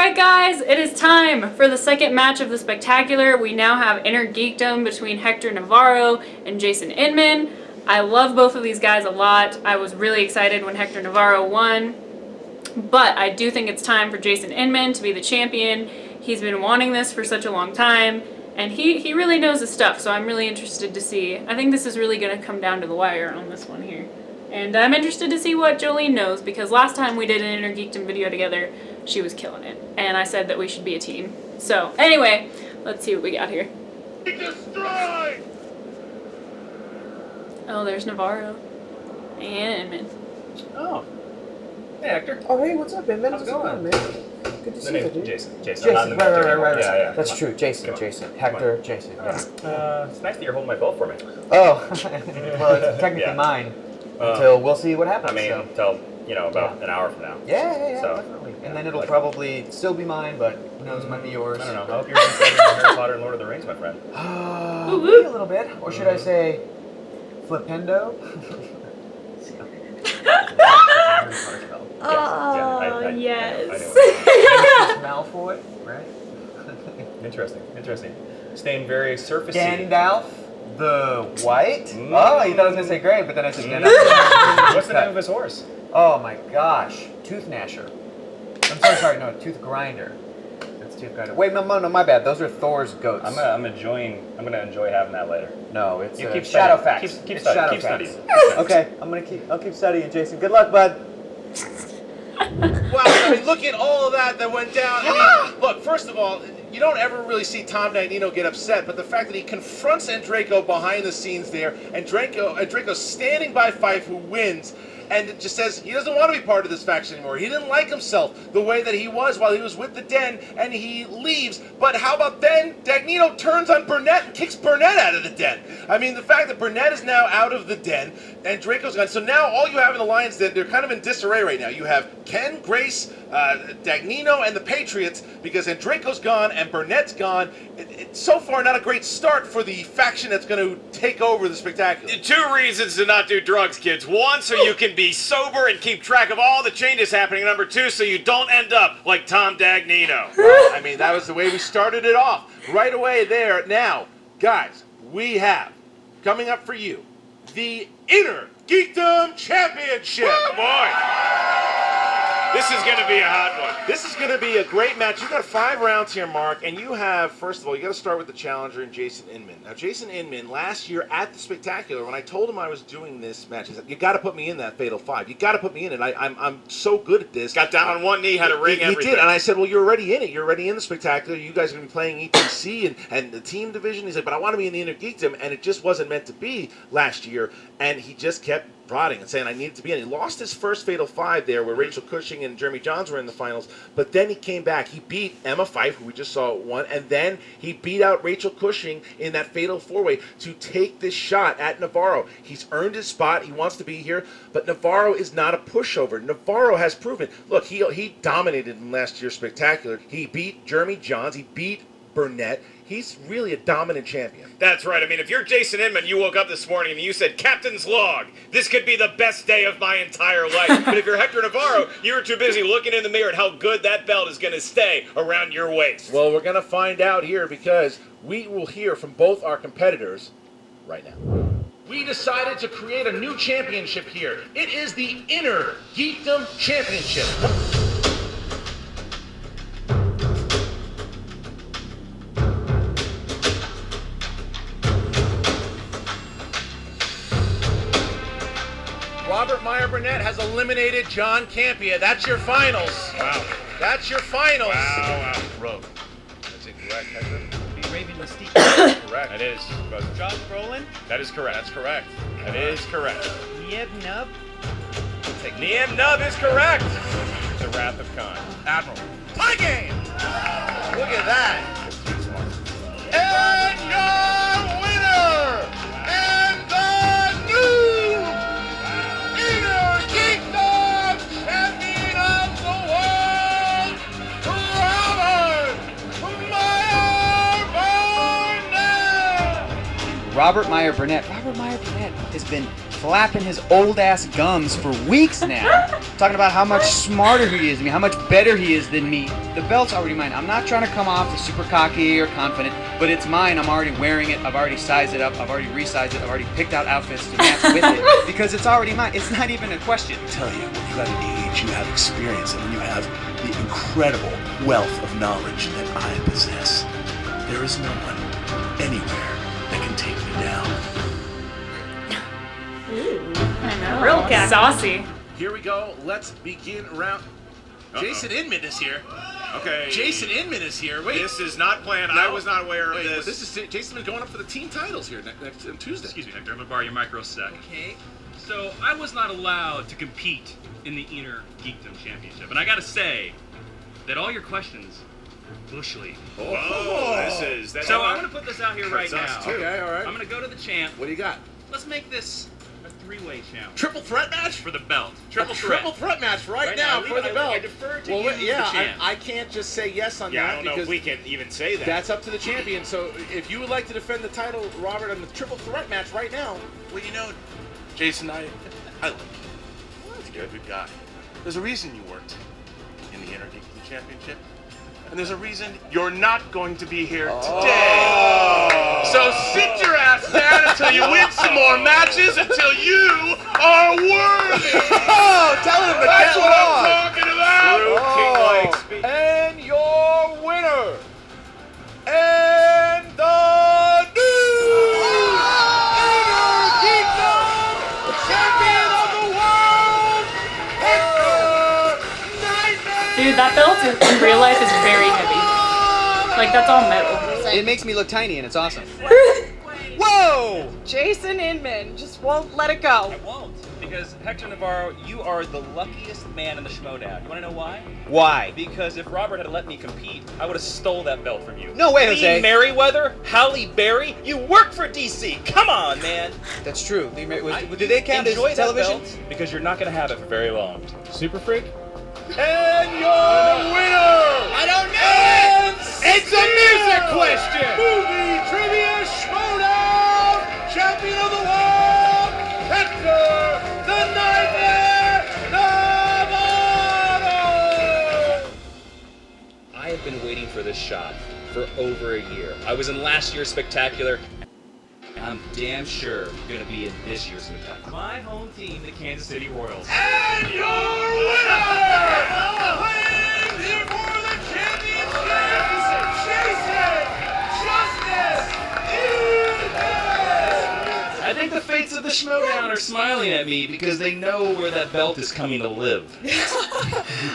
Alright guys, it is time for the second match of the Spectacular. We now have Innergeekdom between Hector Navarro and Jason Inman. I love both of these guys a lot. I was really excited when Hector Navarro won. But I do think it's time for Jason Inman to be the champion. He's been wanting this for such a long time. And he really knows his stuff, so I'm really interested to see. I think this is really going to come down to the wire on this one here. And I'm interested to see what Joleen knows, because last time we did an Innergeekdom video together, she was killing it. And I said that we should be a team. So, anyway, let's see what we got here. Destroy! Oh, there's Navarro. And Inman. Oh. Hey, Hector. Oh, hey, what's up, Inman? How's it going, man? Good to see you, dude. Jason. Jason, I'm not in the right. Yeah. That's true. Jason. Hector, Jason. Yeah. It's nice that you're holding my belt for me. Oh, well, it's technically mine. Until we'll see what happens. I mean, until, about an hour from now. Yeah, So, definitely. And then it'll probably still be mine, but who knows, it might be yours. I don't know. I hope you're into Harry Potter and Lord of the Rings, my friend. Maybe a little bit. Or should I say, Flipendo? Oh, yes. Malfoy, right? Interesting. Staying very surfacey. Gandalf the White? Oh, you thought I was going to say great, but then I said Gandalf. What's the name of his horse? Oh my gosh. Tooth Gnasher. I'm sorry, no, Tooth Grinder. That's Tooth Grinder. Wait, no, my bad. Those are Thor's goats. I'm gonna enjoy having that later. No, it's keep Shadowfax. Keep Shadowfax. studying. Okay, I'll keep studying, Jason. Good luck, bud. Wow, I mean, look at all of that went down. I mean, look, first of all, you don't ever really see Tom Dagnino get upset, but the fact that he confronts Andreyko behind the scenes there, and Andreyko's standing by Fife, who wins, and it just says he doesn't want to be part of this faction anymore. He didn't like himself the way that he was while he was with the Den, and he leaves. But how about then Dagnino turns on Burnett and kicks Burnett out of the Den? I mean, the fact that Burnett is now out of the Den, and Draco's gone. So now all you have in the Lions Den, they're kind of in disarray right now. You have Ken, Grace, Dagnino, and the Patriots, because Andreyko's gone and Burnett's gone. It's so far not a great start for the faction that's going to take over the Spectacular. 2 reasons to not do drugs, kids. 1, so you can be sober and keep track of all the changes happening. Number 2, so you don't end up like Tom Dagnino. Well, I mean, that was the way we started it off. Right away there. Now, guys, we have, coming up for you, the Innergeekdom Championship. Oh, boy. This is going to be a hot one. This is going to be a great match. You've got 5 rounds here, Mark, and you have, first of all, you got to start with the challenger in Jason Inman. Now, Jason Inman, last year at the Spectacular, when I told him I was doing this match, he said, you got to put me in that Fatal 5. You got to put me in it. I'm so good at this. Got down on one knee, had a ring, everything. He did, and I said, well, you're already in it. You're already in the Spectacular. You guys are going to be playing ETC and the team division. He said, but I want to be in the Innergeekdom, and it just wasn't meant to be last year, and he just kept prodding and saying I needed to be in. He lost his first Fatal 5 there where Rachel Cushing and Jeremy Johns were in the finals, but then he came back. He beat Emma Fife, who we just saw won, and then he beat out Rachel Cushing in that Fatal 4-Way to take this shot at Navarro. He's earned his spot. He wants to be here, but Navarro is not a pushover. Navarro has proven. Look, he dominated in last year's Spectacular. He beat Jeremy Johns. He beat Burnett. He's really a dominant champion. That's right. I mean, if you're Jason Inman, you woke up this morning and you said, Captain's log, this could be the best day of my entire life. But if you're Hector Navarro, you were too busy looking in the mirror at how good that belt is going to stay around your waist. Well, we're going to find out here because we will hear from both our competitors right now. We decided to create a new championship here. It is the Innergeekdom Championship. Robert Meyer Burnett has eliminated John Campia. That's your finals. Wow. That's your finals. Wow. Rogue. That's incorrect, Hector. Raven Mystique. Correct. That is. Josh Brolin. That is correct. That's correct. That is correct. Nieb Nub. Niem Nub is correct. The Wrath of Khan. Admiral. Tie game! Look at that. And your winner and the new Innergeekdom Champion of the World, Robert Meyer Burnett. Robert Meyer Burnett. has been flapping his old ass gums for weeks now, talking about how much smarter he is than me, how much better he is than me. The belt's already mine. I'm not trying to come off as super cocky or confident, but it's mine. I'm already wearing it. I've already sized it up. I've already resized it. I've already picked out outfits to match with it because it's already mine. It's not even a question. Tell you, when you have age, you have experience, and when you have the incredible wealth of knowledge that I possess, there is no one anywhere that can take me down. I know. Real cat. Saucy. Here we go. Let's begin round. Jason Inman is here. Okay. Jason Inman is here. Wait. This is not planned. No. I was not aware of Wait, this. this is Jason Inman going up for the team titles here next on Tuesday. Excuse me, Hector. I'm gonna borrow your micro sec. Okay. So I was not allowed to compete in the Innergeekdom Championship, and I gotta say that all your questions were bushly. That's So I'm gonna put this out here right now. Okay, all right. I'm gonna go to the champ. What do you got? Let's make this a three-way champ Triple threat match? for the belt. Triple Triple threat match right now for the belt. I defer to Well, you, yeah, the champ. I can't just say yes on Yeah, I that don't know because if we can even say that. that's up to the champion. So if you would like to defend the title, Robert, on the triple threat match right now, Well, you know, Jason, I like you. That's good. Good guy. There's a reason you weren't in the Innergeekdom Championship, and there's a reason you're not going to be here today. So sit your ass down until you win some more matches until you are worthy. oh, tell him to That's get what lost. I'm talking about. King-like speech. And your winner, and the new Innergeekdom champion of the world, Hector Nightmare. Dude, that belt in real life is very heavy. Like, that's all metal. It makes me look tiny and it's awesome. Whoa! Jason Inman just won't let it go. I won't, because Hector Navarro, you are the luckiest man in the Schmoedown. You want to know why? Why? Because if Robert had let me compete, I would have stole that belt from you. No way, Lee Jose. Merriweather, Halle Berry, you work for DC. Come on, man. That's true. Do they count as Enjoy that television? belt, because you're not going to have it for very long. Super Freak? And your winner! I don't know. It's a music question! Movie Trivia Schmoedown! Champion of the world, Hector the Nightmare Navarro! I have been waiting for this shot for over a year. I was in last year's Spectacular. I'm damn sure gonna be in this year's Spectacular. My home team, the Kansas City Royals. And your winner! Playing here for the championship, Jason Justice Inman! I think the fates of the Schmoedown are smiling at me because they know where that belt is coming to live.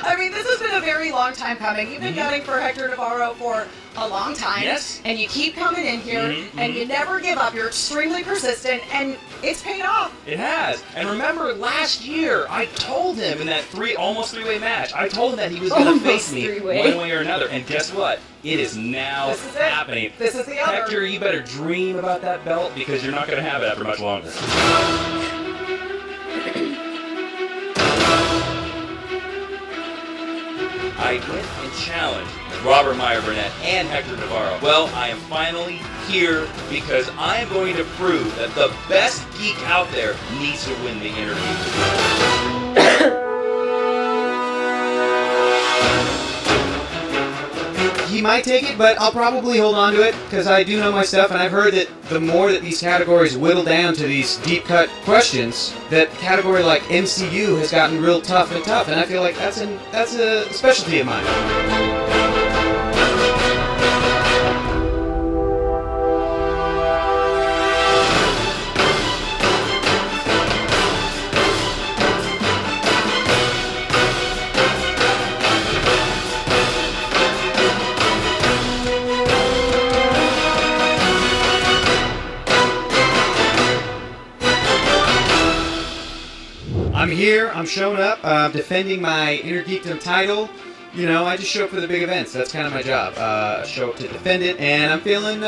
I mean, this has been a very long time coming. You've been gunning for Hector Navarro for a long time. Yes. And you keep coming in here, and you never give up. You're extremely persistent, and it's paid off. It has. And remember, last year, I told him in that almost three-way match, I told him that he was going to face me three-way. one way or another. And guess what? It is now This is it. happening. This is the other. Hector, you better dream about that belt because you're not going to have it after much longer. I went and challenged Robert Meyer Burnett and Hector Navarro. Well, I am finally here because I am going to prove that the best geek out there needs to win the interview. He might take it, but I'll probably hold on to it because I do know my stuff, and I've heard that the more that these categories whittle down to these deep-cut questions, that category like MCU has gotten real tough, and I feel like that's a specialty of mine. I'm here, I'm showing up, defending my Innergeekdom title. You know, I just show up for the big events. That's kind of my job. Show up to defend it, and I'm feeling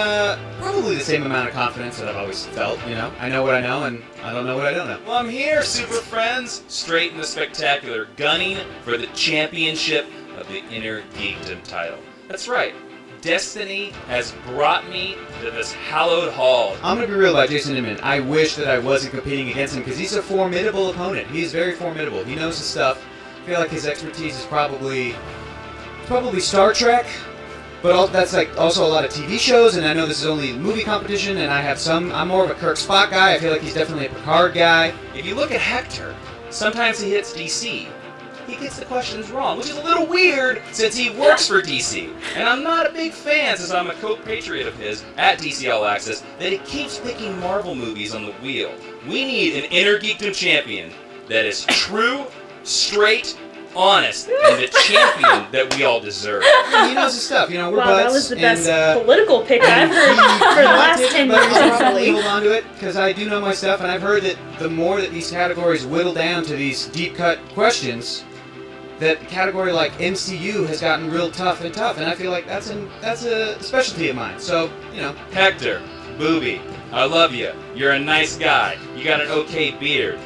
probably the same amount of confidence that I've always felt, you know. I know what I know, and I don't know what I don't know. Well, I'm here, super friends, straight in the Spectacular, gunning for the championship of the Innergeekdom title. That's right. destiny has brought me to this hallowed hall. I'm gonna be real about Jason Inman. I wish that I wasn't competing against him because he's a formidable opponent. He's very formidable. He knows his stuff. I feel like his expertise is probably Star Trek, but that's like also a lot of TV shows. And I know this is only movie competition, and I'm more of a Kirk Spock guy. I feel like he's definitely a Picard guy. If you look at Hector, sometimes he hits DC. He gets the questions wrong, which is a little weird since he works for DC. And I'm not a big fan, since I'm a co-patriot of his at DC All Access, that he keeps picking Marvel movies on the wheel. We need an Innergeekdom champion that is true, straight, honest, and the champion that we all deserve. He knows his stuff. You know, we're Wow, buds. that was the best and, political pick I've heard for the last 10 years. I'll probably hold on to it because I do know my stuff, and I've heard that the more that these categories whittle down to these deep-cut questions, that a category like MCU has gotten real tough, and I feel like that's a specialty of mine. So, you know. Hector, Booby, I love you. You're a nice guy. You got an okay beard.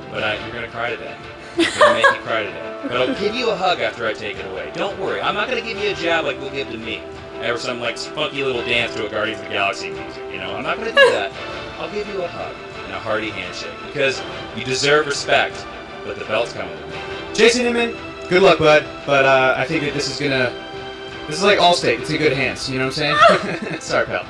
But you're going to cry today. I'm going to make you cry today. But I'll give you a hug after I take it away. Don't worry. I'm not going to give you a jab like you'll give to me. Or some like funky little dance to a Guardians of the Galaxy music. You know, I'm not going to do that. I'll give you a hug and a hearty handshake. Because you deserve respect. But the belt's coming with me. Jason Inman, good luck, bud. But I think that this is like Allstate. It's in good hands. You know what I'm saying? Sorry, pal.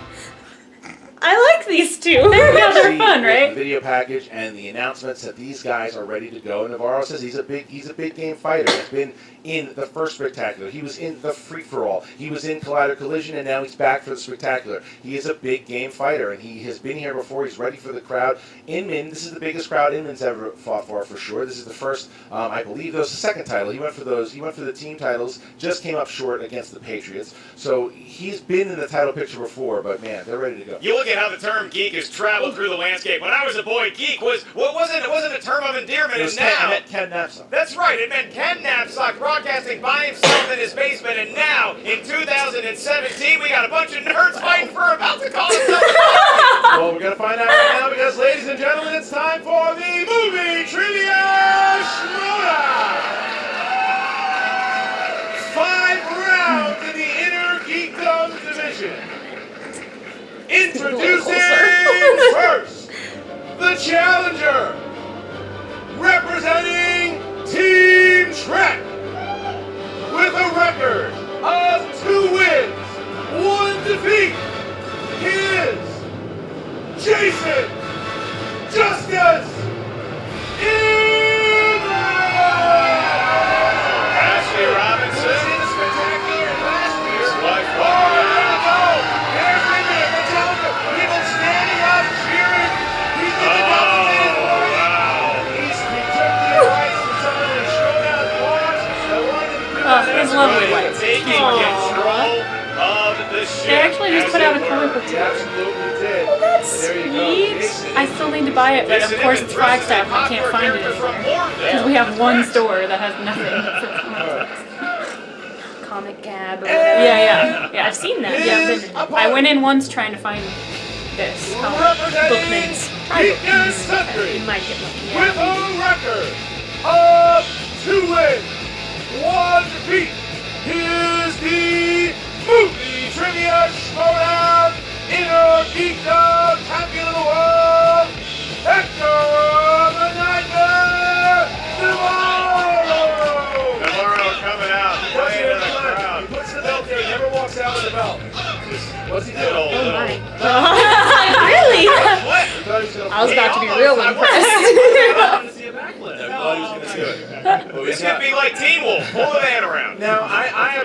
I like these two. They're fun, The right? video package and the announcements that these guys are ready to go. And Navarro says he's a big game fighter. He's been in the first Spectacular. He was in the free-for-all. He was in Collider Collision, and now he's back for the Spectacular. He is a big game fighter, and he has been here before. He's ready for the crowd. Inman, this is the biggest crowd Inman's ever fought for sure. This is the first, I believe, that was the second title. He went for the team titles, just came up short against the Patriots. So he's been in the title picture before, but man, they're ready to go. You look at how the term geek has traveled through the landscape. When I was a boy, geek wasn't a term of endearment, It was and now Ken Knapsack. that's right. It meant Ken Knapsack broadcasting by himself in his basement, and now in 2017 we got a bunch of nerds fighting for about to call himself. Well, we're gonna find out right now because, ladies and gentlemen, it's time for the movie trivia Schmoedown. 5 rounds in the Innergeekdom division. Introducing first, the challenger, representing Team Trek, with a record of 2 wins, 1 defeat. He is Jason Justice Inman! Ashley Robinson. Spectacular last year. Like, Oh, there we go. There's Inman, the challenger. People standing up, cheering. He's in the government. wow. He took the advice from some of the Schmoedown boys that wanted to do Oh, his lovely wife. Taking Aw. control of the ship. They actually just as put it out a were. comic book He too. absolutely did. Oh, that's There you go. sweet. Jason. I still need to buy it, but of Jason course Inman it's dresses Flagstaff. a I can't popular find it character from anywhere. Orville. Because we have one Correct. store that has nothing except comic books. Comic Gab or whatever. Yeah, I've seen that. Yeah, His I went in once trying to find this. Bookman's. Geekness Country You might get lucky. with Yeah. a record of 2 wins, 1 defeat. Here's the movie trivia Schmoedown Innergeekdom champion of the world, Hector the Nightmare Navarro. Navarro coming out, playing to the crowd. He puts the belt there, he never walks out with the belt. What's he Good old doing? Oh my. little- Really? Flip. I was about to be real impressed. I wanted to see a backflip. I thought he was going to do it. This could be like Teen Wolf. Pull the van around. Now, I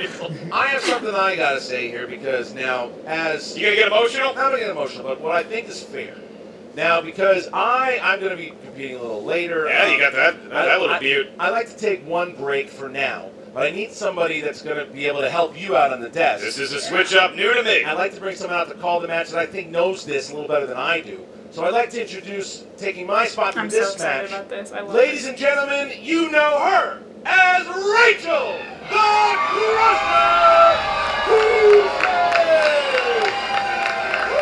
have something I gotta say here because now, as You going to get emotional? I'm not gonna get emotional, but what I think is fair. Now, because I'm gonna be competing a little later. Yeah, you got that little beaut. I like to take one break for now, but I need somebody that's gonna be able to help you out on the desk. This is a switch up new to me. I'd like to bring someone out to call the match that I think knows this a little better than I do. So I'd like to introduce, taking my spot for I'm so this excited match, about this. I love ladies it. and gentlemen, you know her as Rachel the Crusher Tuesday! Woo!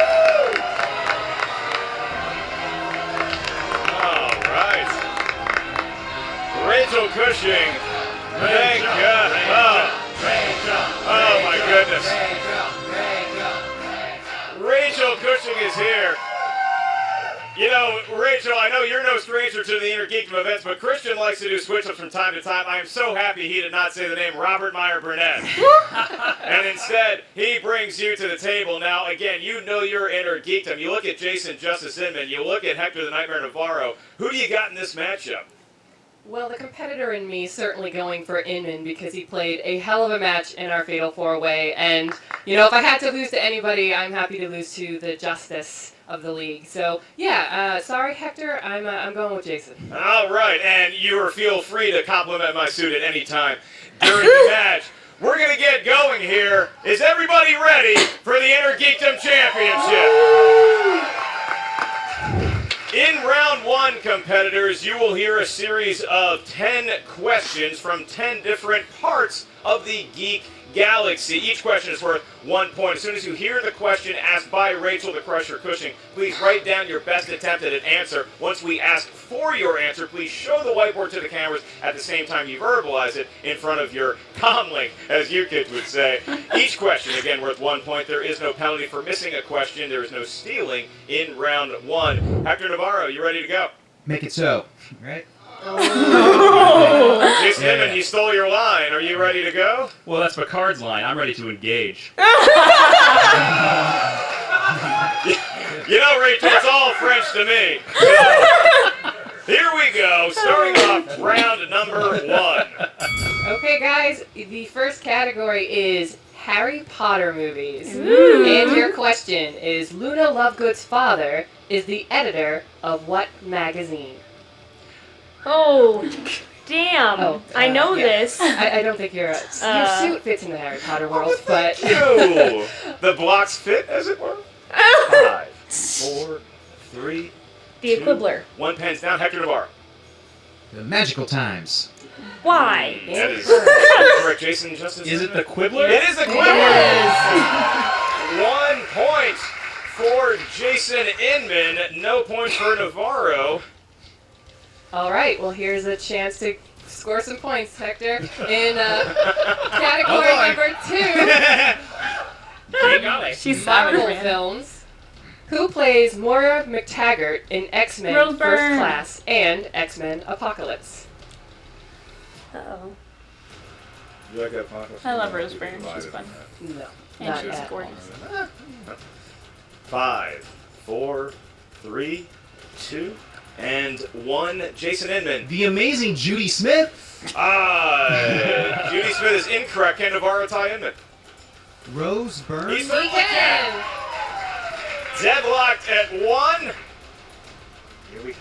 All right. Rachel Cushing. Thank God. Oh my goodness. Rachel Cushing is here. You know, Rachel, I know you're no stranger to the Innergeekdom events, but Christian likes to do switch-ups from time to time. I am so happy he did not say the name Robert Meyer Burnett. And instead, he brings you to the table. Now, again, you know your Innergeekdom. You look at Jason Justice Inman. You look at Hector the Nightmare Navarro. Who do you got in this matchup? Well, the competitor in me certainly going for Inman because he played a hell of a match in our Fatal 4-Way. And, you know, if I had to lose to anybody, I'm happy to lose to the Justice of the league. So, yeah, sorry, Hector, I'm going with Jason. All right, and you feel free to compliment my suit at any time during the match. We're going to get going here. Is everybody ready for the Innergeekdom Championship? In round one, competitors, you will hear a series of 10 questions from 10 different parts of the geek galaxy. Each question is worth 1 point. As soon as you hear the question asked by Rachel the Crusher Cushing, please write down your best attempt at an answer. Once we ask for your answer, please show the whiteboard to the cameras at the same time you verbalize it in front of your comlink, as you kids would say. Each question, again, worth 1 point. There is no penalty for missing a question. There is no stealing in round one. Hector Navarro, you ready to go? Make it so. Right? Jason Inman, he stole your line. Are you ready to go? Well, that's Picard's line. I'm ready to engage. You know, Rachel, it's all French to me. So, here we go, starting off round number one. Okay, guys, the first category is Harry Potter movies. Ooh. And your question is, Luna Lovegood's father is the editor of what magazine? Oh, damn. Oh, I know yeah. this. I don't think your suit fits in the Harry Potter world, but... Ooh, the blocks fit, as it were. 5, 4, 3, The 2, Equibbler. 1 pen's down. Hector Navarro. The magical times. Why? That is correct. Jason Justice. Is it the Quibbler? It is the Quibbler. 1 point for Jason Inman. No points for Navarro. All right, well, here's a chance to score some points, Hector. In category number 2, She's savage, Marvel man. films. Who plays Moira McTaggart in X-Men Rose First Byrne. Class and X-Men Apocalypse? Uh-oh. You like that Apocalypse? I love Rose Byrne. She's fun. No, And not she's at all. gorgeous. 5, 4, 3, 2, and 1. Jason Inman. The amazing Judy Smith. Judy Smith is incorrect. Can Navarro tie Inman? Rose Byrne. He He certainly can. can. Deadlocked at 1. Here we go.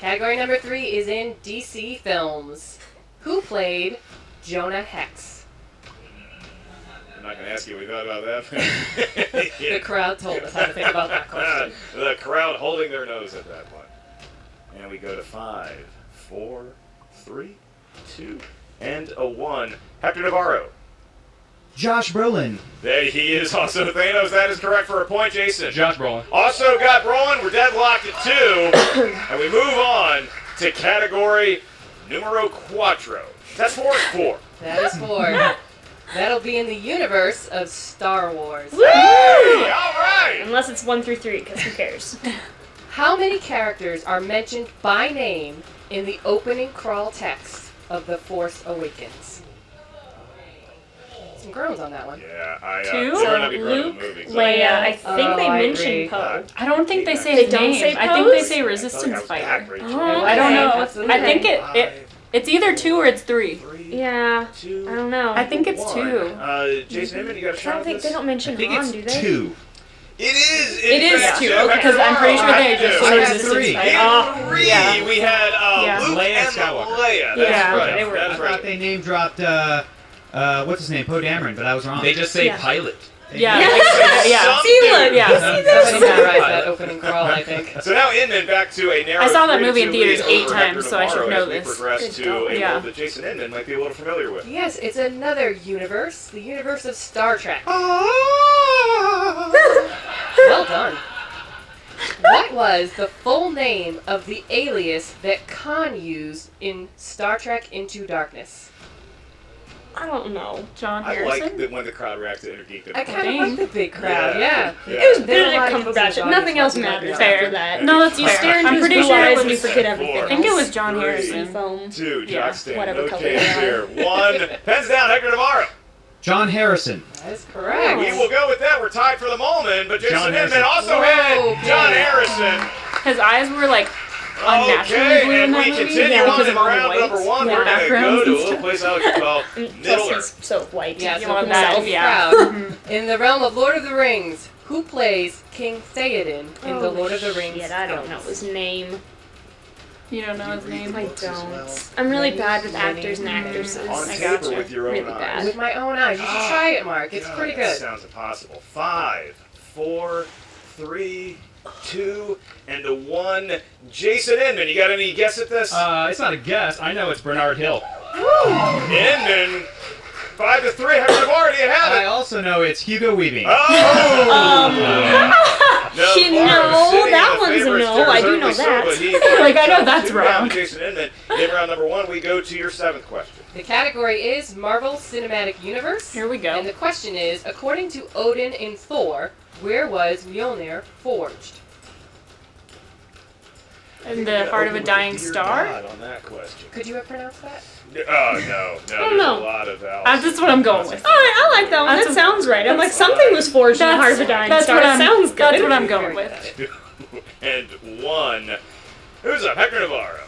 Category number 3 is in DC films. Who played Jonah Hex? I'm not going to ask you what you thought about that. The crowd told us how to think about that question. The crowd holding their nose at that point. And we go to 5, 4, 3, 2, and a 1. Hector Navarro. Josh Brolin. There he is, also Thanos. That is correct for a point, Jason. Josh Brolin. Also got Brolin. We're deadlocked at 2. And we move on to category numero cuatro. That's 4 and 4. That is 4. That'll be in the universe of Star Wars. Woo! Hey, all right. Unless it's 1 through 3, because who cares? How many characters are mentioned by name in the opening crawl text of The Force Awakens? Some groans on that one. Yeah, I Two? they might not be So grown in Luke, the movie. So. Leia, I think Oh, they I mentioned agree. Poe. I don't think they say They his don't name. say I think they Pose? say I Resistance feel like I was back, Fighter. Rachel. Oh, I don't know. absolutely. I think it's either 2 or it's 3. 3, Yeah, 2, I don't know. I think it's 2. Jason Inman, you got a I shot don't at think this? they don't mention I think Han, do it's they? 2. It is. It is fact, 2, Hector because I'm pretty sure Navarro. they just I say do. Resistance 3. Fighter. In 3, yeah. we had Yeah. Luke Leia and Skywalker. Leia. That's Yeah, right. they were- That's I right. thought they name dropped, what's his name? Poe Dameron, but I was wrong. They just say Yeah. pilot. Yeah. Yeah. Yeah. Some See, do. look. Yeah. Somebody memorized that opening crawl, I think. So now Inman back to a narrow I saw that 3-2 movie in theaters lead 8 over times, Hector so I should Navarro know as we this. progress Good to job. a Yeah. world that Jason Inman might be a little familiar with. Yes, it's another universe, the universe of Star Trek. Well done. What was the full name of the alias that Khan used in Star Trek Into Darkness? I don't know. John I Harrison. like that when the crowd reacted to Innergeekdom. I kind of like the big crowd, Yeah. yeah. Yeah. It was There's a Benedict lot of Cumberbatch. kids Nothing else watching matters that. after that. No, that's You fair. stare into I'm his pretty blue sure it eyes was. and you forget everything. I think it else. was John Harrison. Foam. 2, Yeah. Jock stand, Whatever no color change they are. here. 1, pens down, Hector Navarro. John Harrison. That is correct. We will go with that. We're tied for the moment, but Jason John Inman Harrison. also Whoa, had John okay. Harrison. His eyes were like unnaturally blue Okay, in and that we movie. continue Yeah, on because in of all the round number whites. 1. Yeah, We're going to backgrounds go to and a little stuff. place out called Plus, Middler. he's so white. Yeah, You so want himself, that, yeah. In the realm of Lord of the Rings, who plays King Theoden in the Lord of the Rings? Shit, I don't know films? his name. You don't know his name. I don't. I'm really bad with actors and actresses. On I paper gotcha. with your own Really eyes. bad. With my own eyes. You should try it, Mark. It's pretty That good. sounds impossible. 5, 4, 3, 2, and a 1. Jason Inman, you got any guess at this? It's not a guess. I know it's Bernard Hill. Inman, 5 to 3. Hector Navarro, do you have I it? also know it's Hugo Weaving. No, Shit, Navarro no, sitting that in the one's a favorites, no. I do deservedly know so, that. but he Like, I know that's two rounds wrong. with Jason Inman. In round number 1, we go to your 7th question. The category is Marvel Cinematic Universe. Here we go. And the question is, according to Odin in Thor, where was Mjolnir forged? In the heart of a dying Dear star. God on that question. Could you have pronounced that? Oh, no. There's know. a lot of vowels. That's what I'm going with. I like that one. That's That a- sounds right. I'm like, something was forged in the heart of a dying star. what It I'm, sounds good. That's what I'm going with. And 1. Who's up? Hector Navarro.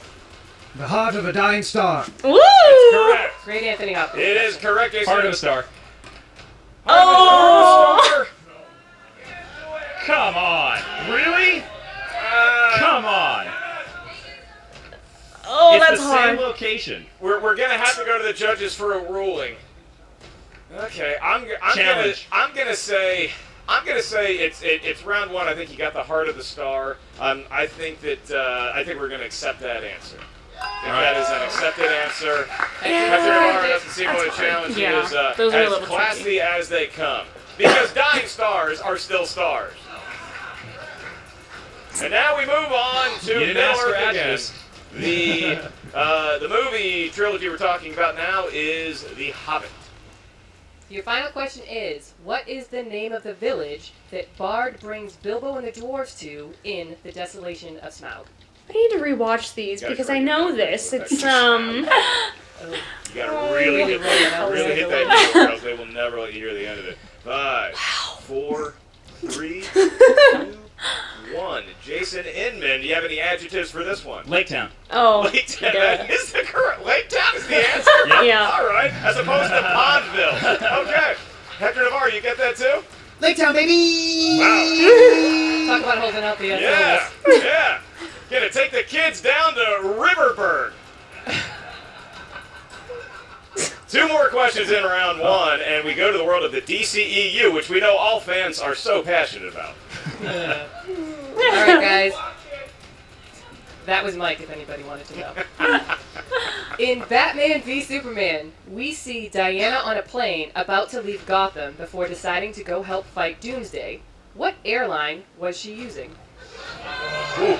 The heart of a dying star. Woo! Correct. Great Anthony Hopkins. It is correct, Jason. Heart of a Star. Oh! Come on. Really? Come on. Oh, it's that's the hard. same location. We're gonna have to go to the judges for a ruling. Okay, I'm gonna say it's round 1. I think you got the heart of the star. I think we're gonna accept that answer. If that is an accepted answer, Hector Navarro doesn't seem to challenge. He Yeah, is those are a as little classy tricky. as they come. Because dying stars are still stars. And now we move on to You didn't ask for Middle-earth again. adjectives. The movie trilogy we're talking about now is The Hobbit. Your final question is, what is the name of the village that Bard brings Bilbo and the dwarves to in The Desolation of Smaug? I need to rewatch these Gotta because I correct know it. this. It's You gotta really hit that note, or else they will never let you hear the end of it. 5, 4, 3, 2, 1. Jason Inman, do you have any adjectives for this one? Lake Town. Oh. Lake Town. yeah. That is the correct. Lake Town is the answer. Yeah. All right, as opposed to Pondville. Okay. Hector Navarro, you get that too? Lake Town, baby! Wow. Talk about holding out the Yeah. syllables. Yeah. Gonna take the kids down to Riverburg. 2 more questions in round 1, and we go to the world of the DCEU, which we know all fans are so passionate about. All right, guys. That was Mike, if anybody wanted to know. In Batman v Superman, we see Diana on a plane about to leave Gotham before deciding to go help fight Doomsday. What airline was she using? Ooh.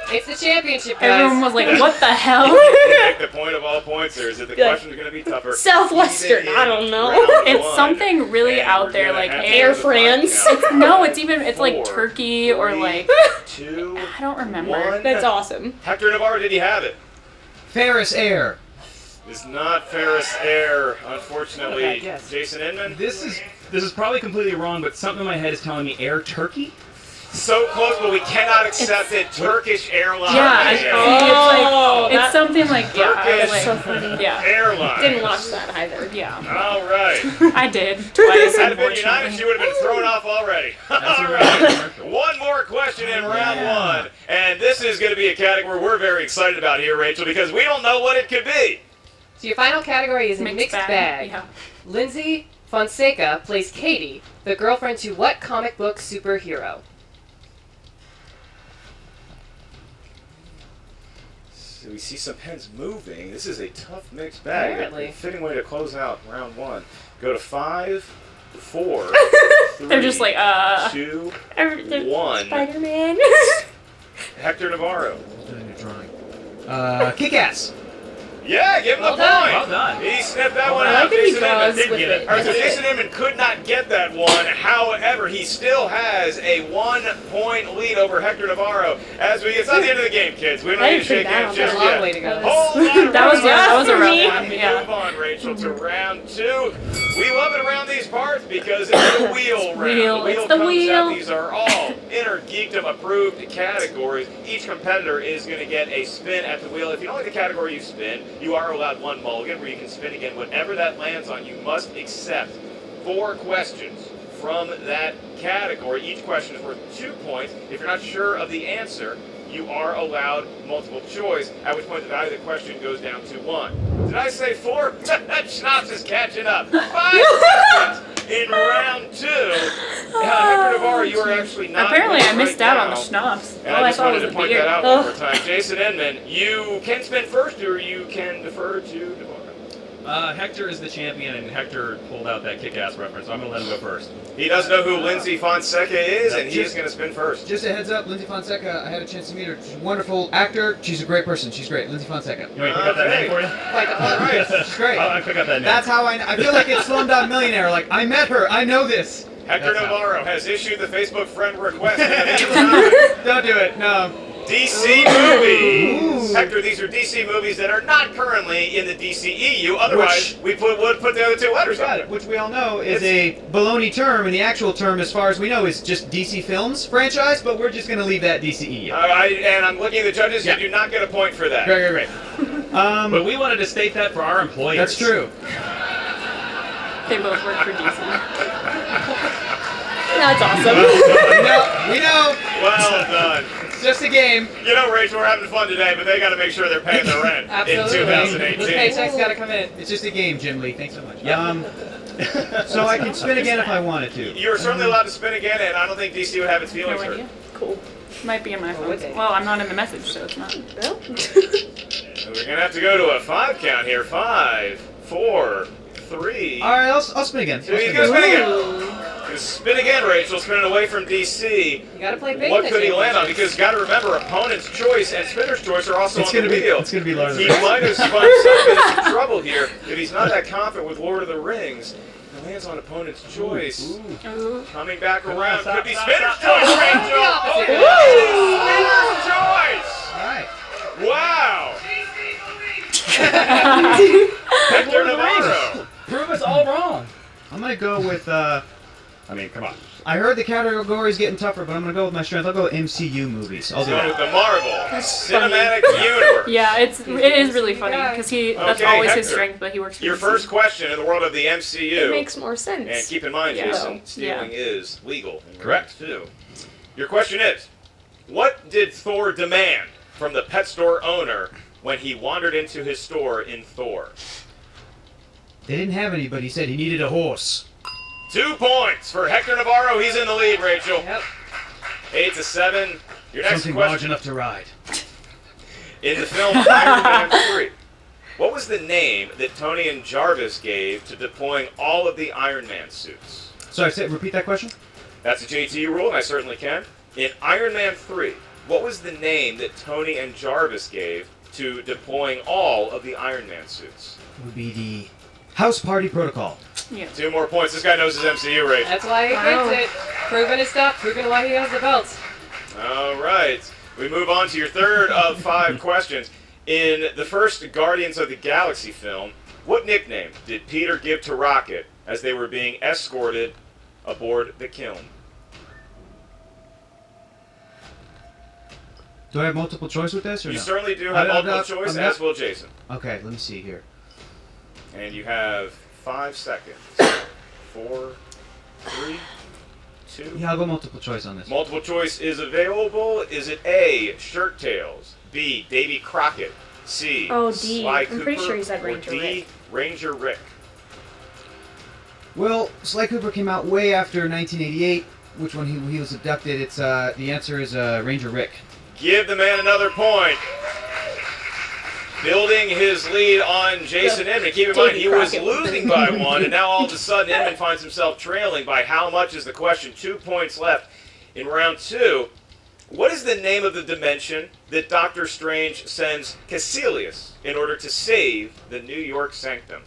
It's the championship, guys. Everyone was like, what the hell? You make the point of all points there is that the Yeah. questions are going to be tougher. Southwestern, even in I don't know. round It's 1, something really and out we're there, gonna like have to Air do the five France. count. No, it's like 4, Turkey or 3, like 2, I don't remember. 1. That's awesome. Hector Navarro, did he have it? Ferris Air. It's not Ferris Air, unfortunately. Okay, yes. Jason Inman? This is probably completely wrong, but something in my head is telling me Air Turkey. So close, but we cannot accept it. Turkish Airlines. Yeah, Oh, it's something like yeah, I Turkish was like, so funny. yeah, Airlines. Didn't watch that either. yeah. All right. I did twice, Had it been United, unfortunately. she would have been thrown off already. That's All a right. commercial. One more question in round 1. And this is going to be a category we're very excited about here, Rachel, because we don't know what it could be. So your final category is a mixed bag. Yeah. Lindsay Fonseca plays Katie, the girlfriend to what comic book superhero? So we see some pens moving. This is a tough mixed bag. Apparently. A fitting way to close out round 1. Go to 5, 4, 3, They're just like 2, Everything. 1. Spider-Man. Hector Navarro. Kick-Ass. Yeah, give him Well the done. point. Well done. He snipped that one I out. like that he Jason Inman draws did with get it. it. All right, so That's Jason Inman could not get that one. However, he still has a 1-point lead over Hector Navarro. It's not the end of the game, kids. We don't I need to didn't shake put that hands on just There's a long yet. way to go. Hold on, That was a rough me. one. Yeah. Move on, Rachel, to round 2. We love it around these parts because it's the wheel round. wheel. It's the comes wheel. out. These are all Innergeekdom approved categories. Each competitor is going to get a spin at the wheel. If you don't like the category you spin, you are allowed 1 mulligan where you can spin again. Whatever that lands on, you must accept 4 questions from that category. Each question is worth 2 points. If you're not sure of the answer, you are allowed multiple choice, at which point the value of the question goes down to 1. Did I say 4? Schnapps is catching up. 5 questions in round 2. Hector Navarro, you are actually not Apparently, I winning missed right out now. on the schnapps. And All I I just thought wanted was to the point beer. that out one more time. Jason Inman, you can spin first, or you can defer to Navarro. Hector is the champion, and Hector pulled out that kick-ass reference, so I'm going to let him go first. He does know who Lindsay Fonseca is, and he is going to spin first. Just a heads up, Lindsay Fonseca, I had a chance to meet her. She's a wonderful actor. She's a great person. She's great. Lindsay Fonseca. You want me to pick up that name for you? All right. She's great. I pick up that name. That's how I feel like it's Slumdog Millionaire. Like, I met her. I know this. Hector That's how- Navarro has issued the Facebook friend request. In the meantime, Don't do it. No. DC movies. Hector, these are DC movies that are not currently in the DCEU. Otherwise, we would put the other 2 letters on Got it. it. Which we all know is a baloney term, and the actual term, as far as we know, is just DC Films franchise. But we're just going to leave that DCEU. And I'm looking at the judges. Yeah. You do not get a point for that. Great. But we wanted to state that for our employers. That's true. They both work for DC. That's awesome. We know. Well done. It's just a game. You know, Rachel, we're having fun today, but they got to make sure they're paying their rent in Absolutely. Those 2018. paychecks gotta come in. It's just a game, Jim Lee. Thanks so much. So I can spin again if I wanted to. You're certainly allowed to spin again, and I don't think DC would have its feelings No hurt. idea. Cool. Might be in my phone. would they? Well, I'm not in the message, so it's not. Well, So we're gonna have to go to a 5 count here. 5, 4, 3. All right, I'll spin again. So he's gonna spin again. Gonna spin again, Rachel. Spinning away from DC. You gotta play big. What in could he this land on? game. Because got to remember, opponent's choice and spinner's choice are also It's on the gonna be. wheel. It's gonna be Lord of He the Rings. might have spun himself into some trouble here if he's not that confident with Lord of the Rings. He lands on opponent's choice. Coming back around. stop, Could be stop, spinner's stop, choice, stop. Rachel. All right. Spinner's choice. Wow. Hector Navarro. Prove us all wrong. I'm gonna go with. I mean, come on. I heard the category's getting tougher, but I'm gonna go with my strength. I'll go with MCU movies. I'll do Going with that. the Marvel Cinematic Universe. Yeah, it is really funny because that's Okay, always his Hector. strength, but he works for Your DC. first question in the world of the MCU. it makes more sense. And keep in mind, Yeah. Jason, Yeah. stealing is legal. Correct. Too. Your question is, what did Thor demand from the pet store owner when he wandered into his store in Thor? They didn't have any, but he said he needed a horse. 2 points for Hector Navarro. He's in the lead, Rachel. Yep. 8-7. Your next Something large question. enough to ride. In the film Iron Man 3, what was the name that Tony and Jarvis gave to deploying all of the Iron Man suits? Sorry, repeat that question. That's a JTU rule, and I certainly can. In Iron Man 3, what was the name that Tony and Jarvis gave to deploying all of the Iron Man suits? Would be the House Party Protocol. Yeah. 2 more points. This guy knows his MCU, Rachel. That's why he Wow. gets it. Proving his stuff. Proving why he has the belts. All right. We move on to your third of 5 questions. In the first Guardians of the Galaxy film, what nickname did Peter give to Rocket as they were being escorted aboard the Kiln? Do I have multiple choice with this or You no? certainly do have multiple I'm choice, not- as will Jason. Okay, let me see here. And you have 5 seconds. 4, 3, 2. Yeah, I'll go multiple choice on this. Multiple choice is available. Is it A, Shirt Tails, B, Davy Crockett, C, Oh, D. Sly I'm Cooper, pretty sure he said or Ranger D, Rick. Ranger Rick? Well, Sly Cooper came out way after 1988, which when he was abducted. It's the answer is Ranger Rick. Give the man another point. Building his lead on Jason Inman. Keep in mind, he was losing by 1, and now all of a sudden Inman finds himself trailing by how much is the question? 2 points left in round 2. What is the name of the dimension that Doctor Strange sends Caecilius in order to save the New York Sanctum?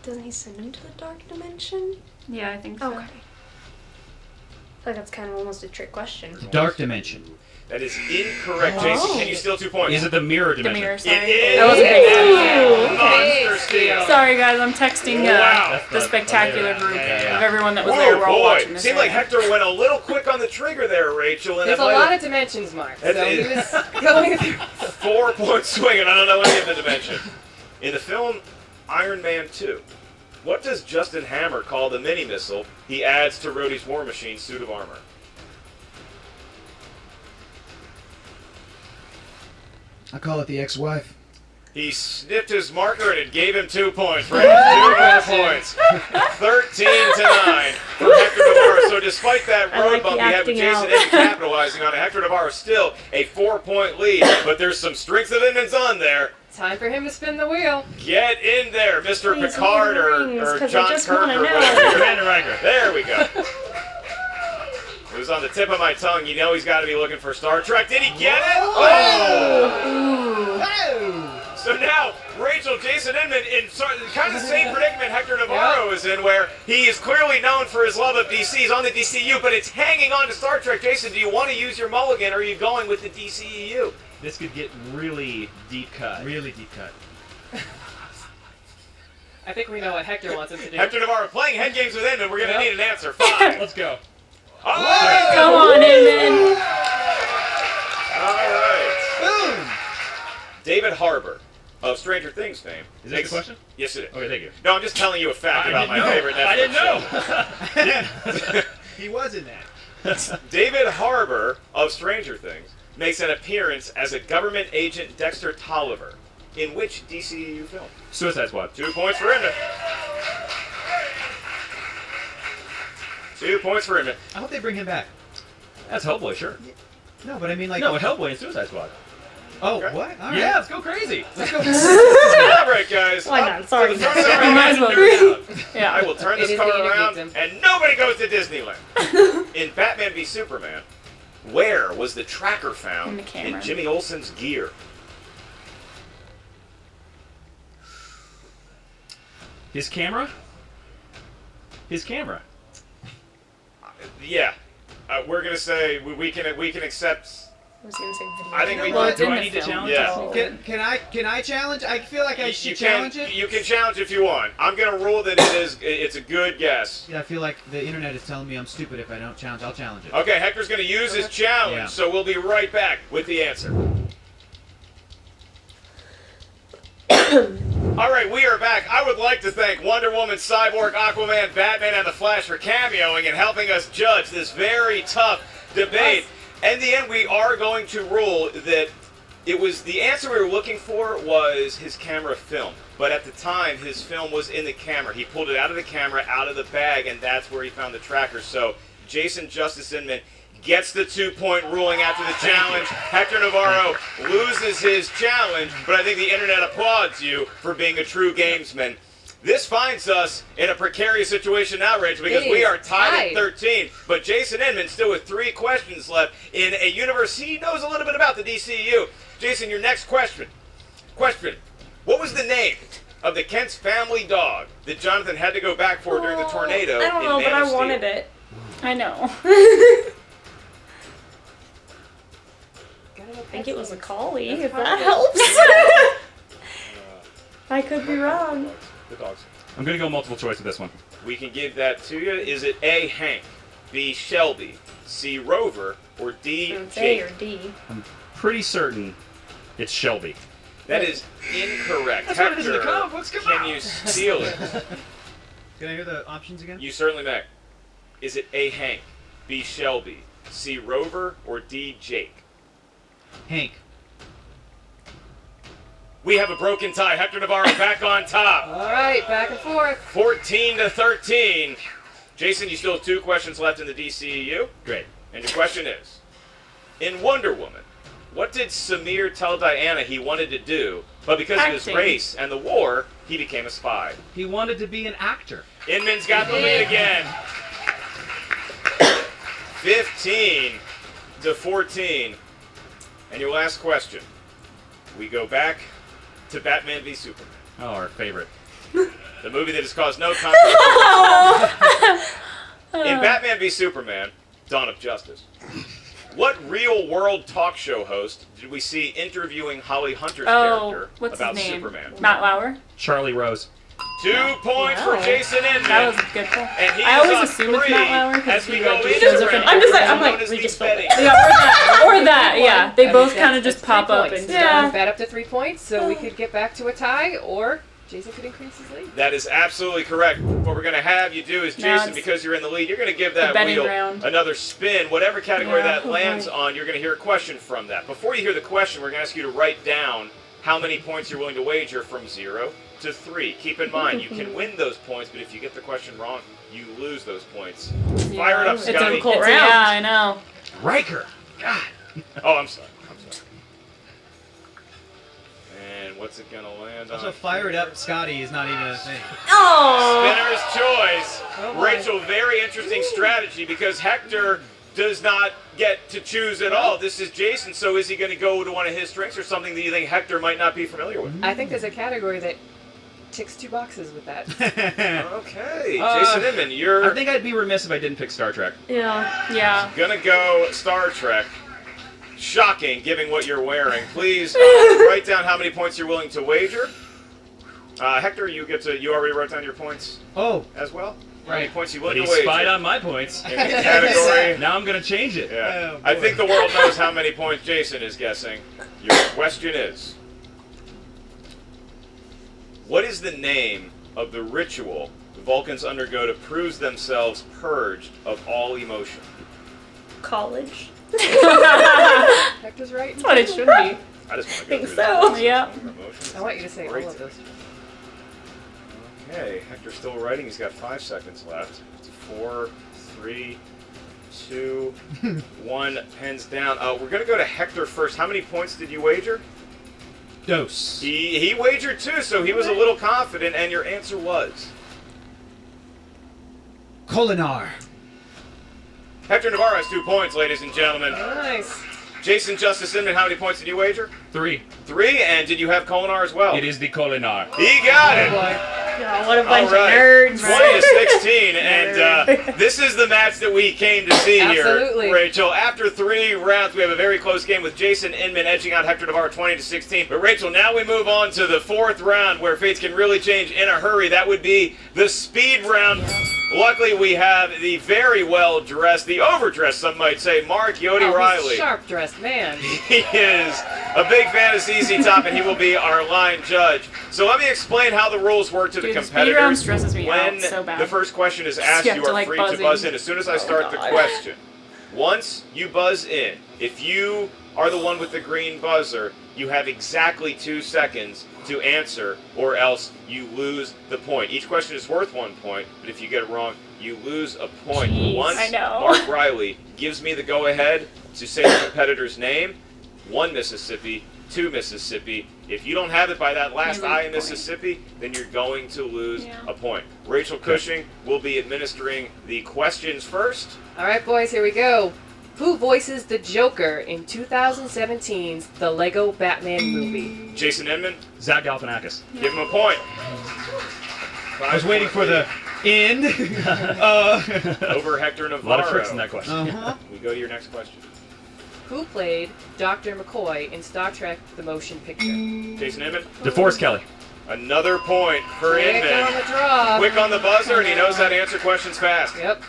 Doesn't he send him to the dark dimension? Yeah, I think so. Okay. I feel like that's kind of almost a trick question. Dark dimension. That is incorrect, Jason. Can you steal 2 points? Is it the mirror The dimension? mirror, sorry. It is. That wasn't big. Monster steal. Sorry, guys, I'm texting Wow. the spectacular group Yeah. of everyone that was there. We're all boy. watching this. Seemed right like now. Hector went a little quick on the trigger there, Rachel. And There's a that might lot have- of dimensions, Mark. That So he is- was going through. 4-point swing, and I don't know any of the dimension. In the film Iron Man 2, what does Justin Hammer call the mini-missile he adds to Rhodey's War Machine's suit of armor? I call it the ex-wife. He snipped his marker and it gave him 2 points. Right? 2 more points. 13-9 for Hector Navarro. So despite that I road like bump the we had with acting Jason out. Inman capitalizing on it, Hector Navarro still a 4-point lead. But there's some strength of Inman's on there. Time for him to spin the wheel. Get in there, Mr. Please Picard hold the rings, or 'cause I John just Kirk wanna or know. whatever. Commander Riker. There we go. It was on the tip of my tongue. You know he's got to be looking for Star Trek. Did he get it? Oh! So now, Rachel, Jason Inman in kind of the same predicament Hector Navarro is in, where he is clearly known for his love of DC. He's on the DCU, but it's hanging on to Star Trek. Jason, do you want to use your mulligan, or are you going with the DCEU? This could get really deep cut. Really deep cut. I think we know what Hector wants him to do. Hector Navarro playing head games with Inman. We're going to need an answer. 5. Let's go. All right. Come on, Inman. All right. Boom! David Harbour of Stranger Things fame. Is that the question? Yes, it is. Okay, thank you. No, I'm just telling you a fact about my favorite Netflix I didn't know. He was in that. show. David Harbour of Stranger Things makes an appearance as a government agent Dexter Tolliver. In which DCEU film? Suicide Squad. 2 points for Inman. 2 points for Inman. I hope they bring him back. That's Hellboy, sure. No, but I mean like... No, Hellboy and Suicide Squad. Oh, Okay. what? All right. Yeah, let's go crazy. Let's go. All right, guys. Why not? Sorry. So the You might as well. I will turn It this is car the around, Innergeekdom. and nobody goes to Disneyland. In Batman v Superman, where was the tracker found In the camera. in Jimmy Olsen's gear? His camera? His camera. Yeah, we're gonna say we can accept. I was gonna say video. I think we Well, do. it's in Do I the need to film. challenge? Yeah. Can I challenge? I feel like I should challenge it. You can challenge if you want. I'm gonna rule that it's a good guess. Yeah, I feel like the internet is telling me I'm stupid if I don't challenge. I'll challenge it. Okay, Hector's gonna use his challenge, Yeah. so we'll be right back with the answer. All right, we are back. I would like to thank Wonder Woman, Cyborg, Aquaman, Batman, and The Flash for cameoing and helping us judge this very tough debate. In the end, we are going to rule that it was the answer we were looking for was his camera film. But at the time, his film was in the camera. He pulled it out of the camera, out of the bag, and that's where he found the tracker. So Jason Justice Inman gets the 2-point ruling after the challenge. Hector Navarro loses his challenge, but I think the internet applauds you for being a true gamesman. This finds us in a precarious situation now, Rachel, because we are tied at 13. But Jason Inman still with 3 questions left in a universe he knows a little bit about, the DCU. Jason, your next question. What was the name of the Kent's family dog that Jonathan had to go back for during the tornado I don't know, in but Man of I Steel? wanted it. I know. I think it was a collie, if that helps. I could be wrong. The dogs. I'm going to go multiple choice with this one. We can give that to you. Is it A, Hank, B, Shelby, C, Rover, or D, It's A Jake? or D. I'm pretty certain it's Shelby. That is incorrect. That's what it is in the Hector, comic books. Come can on. you steal it? Can I hear the options again? You certainly may. Is it A, Hank, B, Shelby, C, Rover, or D, Jake? Hank. We have a broken tie. Hector Navarro back on top. All right, back and forth. 14-13. Jason, you still have 2 questions left in the DCEU. Great. And your question is, in Wonder Woman, what did Samir tell Diana he wanted to do, but because of his Acting. race and the war, he became a spy? He wanted to be an actor. Inman's got the lead again. 15 to 14. And your last question. We go back to Batman v Superman. Oh, our favorite. The movie that has caused no controversy. In Batman v Superman, Dawn of Justice, what real-world talk show host did we see interviewing Holly Hunter's character what's about his name? Superman? Matt Lauer. Charlie Rose. 2 points for Jason Inman. That was a good call. And he I is always on assume it's 3 Matt Lauer because as we he go like, into just shows up in. round I'm just like, known I'm like, as we the just betting. yeah, or that, yeah. They both kind of just That's pop 3 up points. and Yeah. Bet up to 3 points, so we could get back to a tie, or Jason could increase his lead. That is absolutely correct. What we're going to have you do is, Now Jason, it's because you're in the lead, you're going to give that betting wheel round. another spin. Whatever category Yeah, that lands on, you're going to hear a question from that. Before you hear the question, we're going to ask you to write down how many points you're willing to wager from 0 to 3. Keep in mind, you can win those points, but if you get the question wrong, you lose those points. Fire it up, It's Scotty. a difficult round. Yeah, I know. Riker. God. Oh, I'm sorry. And what's it going to land on? Also, fire it up, Scotty is not even a thing. Spinner's choice. Oh, boy. Rachel, very interesting strategy because Hector does not get to choose at all. This is Jason, so is he going to go to one of his strengths or something that you think Hector might not be familiar with? I think there's a category that ticks 2 boxes with that. Okay, Jason Inman, you're I think I'd be remiss if I didn't pick Star Trek. Yeah. going to go Star Trek. Shocking, given what you're wearing. Please write down how many points you're willing to wager. Hector, you already wrote down your points Oh, as well? How right. many points you But willing he to wager? spied on my points. In the category. Now I'm going to change it. Yeah. Oh, I boy. think the world knows how many points Jason is guessing. Your question is, what is the name of the ritual the Vulcans undergo to prove themselves purged of all emotion? College. Hector's right. That's what it should be. I just want to go Think through so. this. Yeah. Emotions. I want you to say Great. all of those. Okay, Hector's still writing. He's got 5 seconds left. 4, 3, 2, 1. Pens down. We're going to go to Hector first. How many points did you wager? Dose. He wagered 2, so he was a little confident, and your answer was? Colinar. Hector Navarro has 2 points, ladies and gentlemen. Nice. Jason Justice Inman, how many points did you wager? 3. 3, and did you have Colinar as well? It is the Colinar. He got it! Oh, what a bunch All right. of nerds. 20 to 16, and this is the match that we came to see Absolutely. here, Rachel. After 3 rounds, we have a very close game with Jason Inman edging out Hector Navarro 20 to 16. But Rachel, now we move on to the 4th round where fates can really change in a hurry. That would be the speed round. Luckily, we have the very well-dressed, the overdressed, some might say, Mark Yodi Oh, Riley. he's sharp-dressed man. He is a big fan of ZZ Top, and he will be our line judge. So let me explain how the rules work to the Dude, the speed competitors. round stresses me when out so bad. the first question is asked, You have you to, are like, free buzz to buzz in. in as soon as I start the God. question. Once you buzz in, if you are the one with the green buzzer, you have exactly 2 seconds to answer, or else you lose the point. Each question is worth 1 point, but if you get it wrong, you lose a point. Jeez, Once I know. Mark Riley gives me the go-ahead to say the competitor's name, 1 Mississippi, 2 Mississippi. If you don't have it by that last You lose I a in point. Mississippi, then you're going to lose Yeah. a point. Rachel Cushing will be administering the questions first. All right, boys, here we go. Who voices the Joker in 2017's The Lego Batman Movie? Jason Inman, Zach Galifianakis. give him a point. I was waiting for the end. Over Hector A Navarro. lot of tricks in that question. Uh-huh. We go to your next question. Who played Dr. McCoy in Star Trek The Motion Picture? Jason Inman, DeForest Kelly. another point for Quick on Inman. the draw. Quick on the buzzer, and he knows how to answer questions fast. Yep.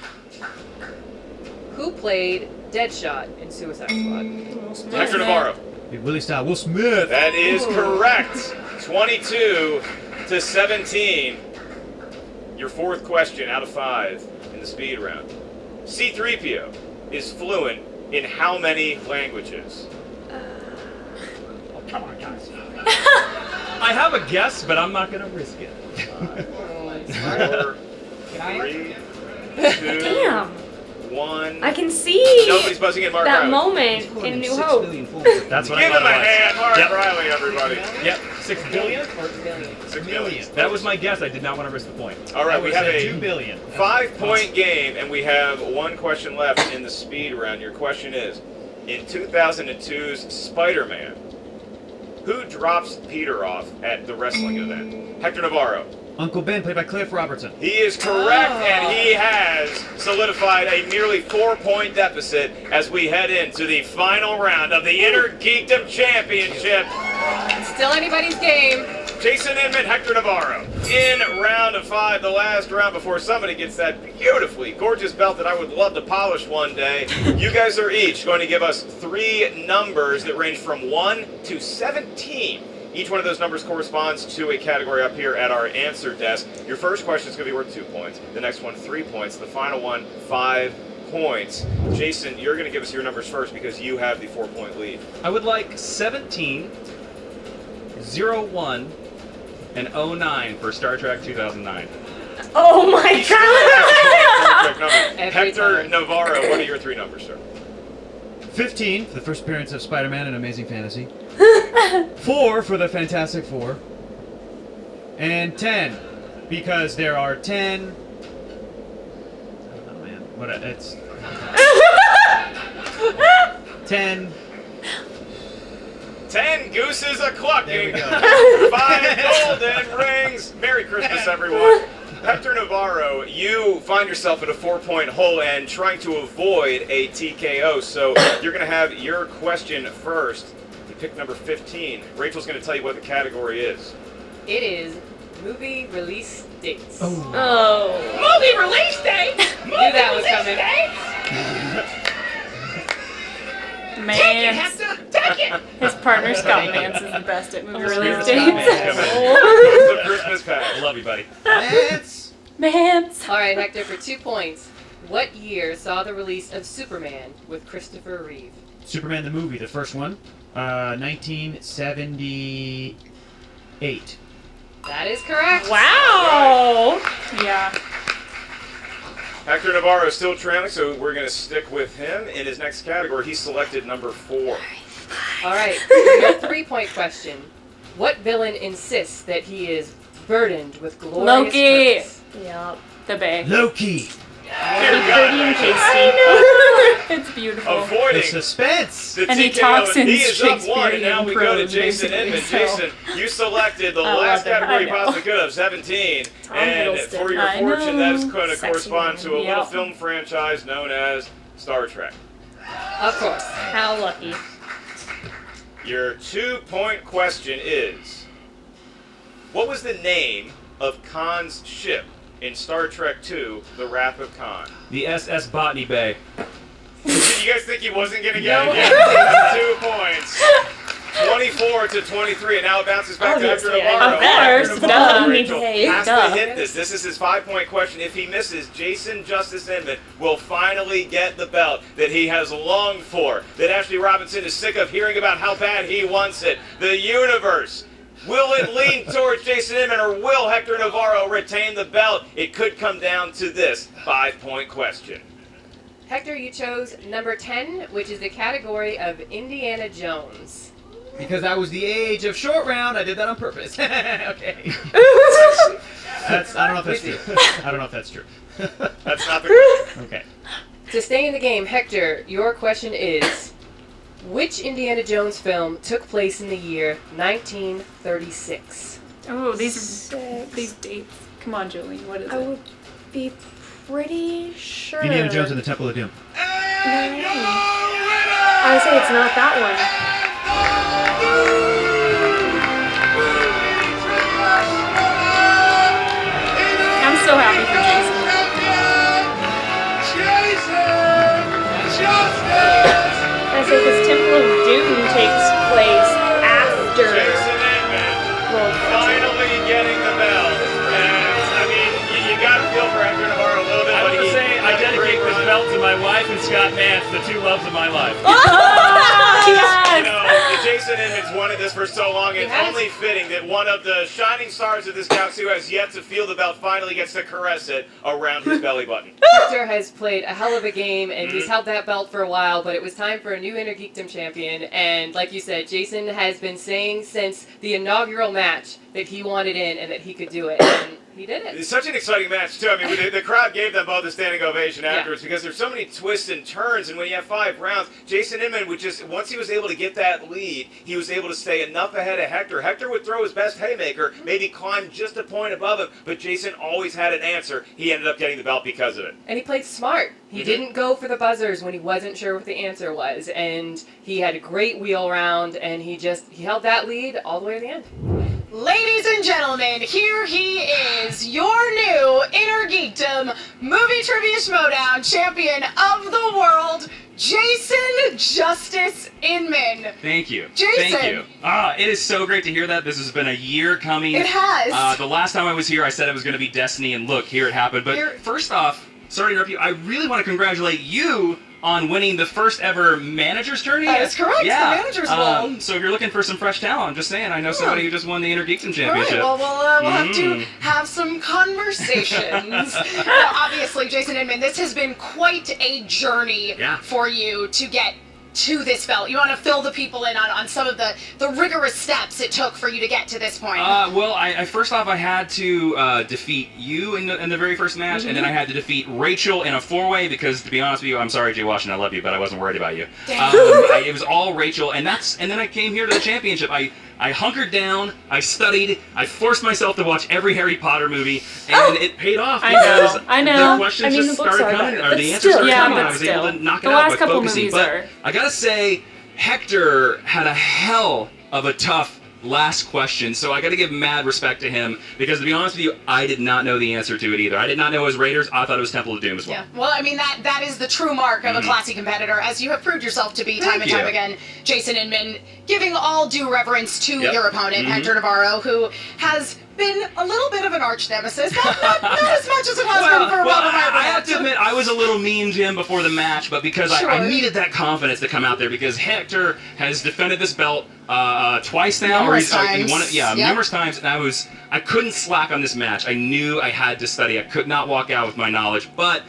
Who played Deadshot in Suicide Squad? Hector Navarro. Willie Style. Will Smith. That is correct. 22 to 17. Your 4th question out of 5 in the speed round. C-3PO is fluent in how many languages? Come on, guys. I have a guess, but I'm not going to risk it. 4, 3, 2, Damn. 1. I can see Nobody's buzzing in, Mark that Riley. moment in New Hope. That's what Give I him thought a it was. hand, Mark Yep. Riley, everybody. Yep, 6 billion? Or million? 6 million. That was my guess. I did not want to risk the point. All right, we have a 2 billion. 5-point game, and we have 1 question left in the speed round. Your question is, in 2002's Spider-Man, who drops Peter off at the wrestling event? Hector Navarro. Uncle Ben, played by Cliff Robertson. He is correct, and he has solidified a nearly 4-point deficit as we head into the final round of the Innergeekdom Championship. Still anybody's game. Jason Inman, Hector Navarro. In round of 5, the last round before somebody gets that beautifully gorgeous belt that I would love to polish one day. You guys are each going to give us 3 numbers that range from 1 to 17. Each one of those numbers corresponds to a category up here at our answer desk. Your first question is going to be worth 2 points. The next one, 3 points. The final one, 5 points. Jason, you're going to give us your numbers first because you have the 4-point lead. I would like 17, 01, and 09 for Star Trek 2009. Oh my god! Hector Navarro, what are your 3 numbers, sir? 15 for the first appearance of Spider-Man in Amazing Fantasy. 4 for the Fantastic Four. And 10 because there are 10. Oh man, what it's 10. 10 gooses a clucking. There we go. 5 golden rings. Merry Christmas, everyone. Hector Navarro, you find yourself in a 4-point hole and trying to avoid a TKO, so you're going to have your question first. You pick number 15. Rachel's going to tell you what the category is. It is movie release dates. Oh. Movie release date? Knew that was coming. Mance. His partner Scott Mance is the best at movie release dates. It's a Christmas pack. Love you, buddy. Mance. All right, Hector, for 2 points. What year saw the release of Superman with Christopher Reeve? Superman the movie, the first one, 1978. That is correct. Wow. Yeah. Hector Navarro is still trailing, so we're going to stick with him. In his next category, he selected number 4. All right, your 3-point question. What villain insists that he is burdened with glorious Loki. purpose? Yep. The Bay. Loki. Dear Pretty and God, tasty. It's beautiful. The avoiding suspense. the And he TKO. talks in He is up 1, and Shakespearean now we go to prose, Jason basically, Inman. so- Jason, you selected the I last love it. category I you know. possibly could have, 17. Tom And Hiddleston. for your I fortune, know. that is going to Sexy correspond to a man. little Yep. film franchise known as Star Trek. Of course. How lucky. Your 2-point question is, what was the name of Khan's ship in Star Trek II, The Wrath of Khan? The SS Botany Bay. Did you guys think he wasn't going to get it? Yeah, 2 points. 24 to 23, and now it bounces back to Hector Obviously, Navarro. Of course, Hector Navarro, duh. Rachel, has Duh. to hit this. This is his 5-point question. If he misses, Jason Justice Inman will finally get the belt that he has longed for, that Ashley Robinson is sick of hearing about how bad he wants it. The universe. Will it lean towards Jason Inman, or will Hector Navarro retain the belt? It could come down to this 5-point question. Hector, you chose number 10, which is the category of Indiana Jones. Because I was the age of short round, I did that on purpose. Okay. I don't know if that's true. I don't know if that's true. That's not the question. Okay. To stay in the game, Hector, your question is, which Indiana Jones film took place in the year 1936? Oh, these Six. dates. Come on, Joleen. What is I it? would be pretty sure. Indiana Jones and the Temple of Doom. I would say it's not that one. I'm so happy for Jason. I say because Temple of Doom takes place after. Jason Inman finally getting the belt. And, I mean, you got to feel for Hector Navarro a little bit. I but want to he say I had a great dedicate this run. belt to my wife and Scott Mance, the 2 loves of my life. You know, Jason Inman's wanted this for so long, it's only fitting that one of the shining stars of this galaxy who has yet to feel the belt finally gets to caress it around his belly button. Hector has played a hell of a game, and he's held that belt for a while, but it was time for a new Innergeekdom champion. And like you said, Jason has been saying since the inaugural match that he wanted in and that he could do it. And he did it. It's such an exciting match, too. I mean, the crowd gave them both a standing ovation afterwards because there's so many twists and turns, and when you have 5 rounds, Jason Inman would just, once he was able to get that lead, he was able to stay enough ahead of Hector. Hector would throw his best haymaker, maybe climb just a point above him, but Jason always had an answer. He ended up getting the belt because of it. And he played smart. He didn't go for the buzzers when he wasn't sure what the answer was, and he had a great wheel round, and he held that lead all the way to the end. Ladies and gentlemen, here he is, your new Innergeekdom Movie Trivia Schmoedown champion of the world, Jason Justice Inman. Thank you. Jason. Thank you. It is so great to hear that. This has been a year coming. It has. The last time I was here, I said it was going to be Destiny, and look, here it happened. But first off, sorry to interrupt you, I really want to congratulate you on winning the first ever manager's tourney. That is correct, yeah. the manager's bowl. So if you're looking for some fresh talent, I'm just saying, I know somebody who just won the Innergeekdom Championship. All right, well, we'll have to have some conversations. Now, obviously, Jason Inman, this has been quite a journey for you to get to this belt. You want to fill the people in on some of the rigorous steps it took for you to get to this point. Well, I first off, I had to defeat you in the very first match, and then I had to defeat Rachel in a 4-way because, to be honest with you, I'm sorry, Jay Washington, I love you, but I wasn't worried about you. It was all Rachel, and then I came here to the championship. I hunkered down, I studied, I forced myself to watch every Harry Potter movie, and it paid off because the questions just started coming, or the answers started coming, and I was able to knock it out by focusing. But I gotta say, Hector had a hell of a tough last question, so I gotta give mad respect to him, because to be honest with you, I did not know the answer to it either. I did not know it was Raiders, I thought it was Temple of Doom as well. Yeah, well, I mean, that is the true mark of a classy competitor, as you have proved yourself to be time and time again, Jason Inman, giving all due reverence to your opponent, Hector Navarro, who has been a little bit of an arch nemesis, not as much as it has been for Robert Meyer. I have to admit, I was a little mean to him before the match, but because I needed that confidence to come out there, because Hector has defended this belt twice now, numerous times. Numerous times, and I couldn't slack on this match. I knew I had to study. I could not walk out with my knowledge, but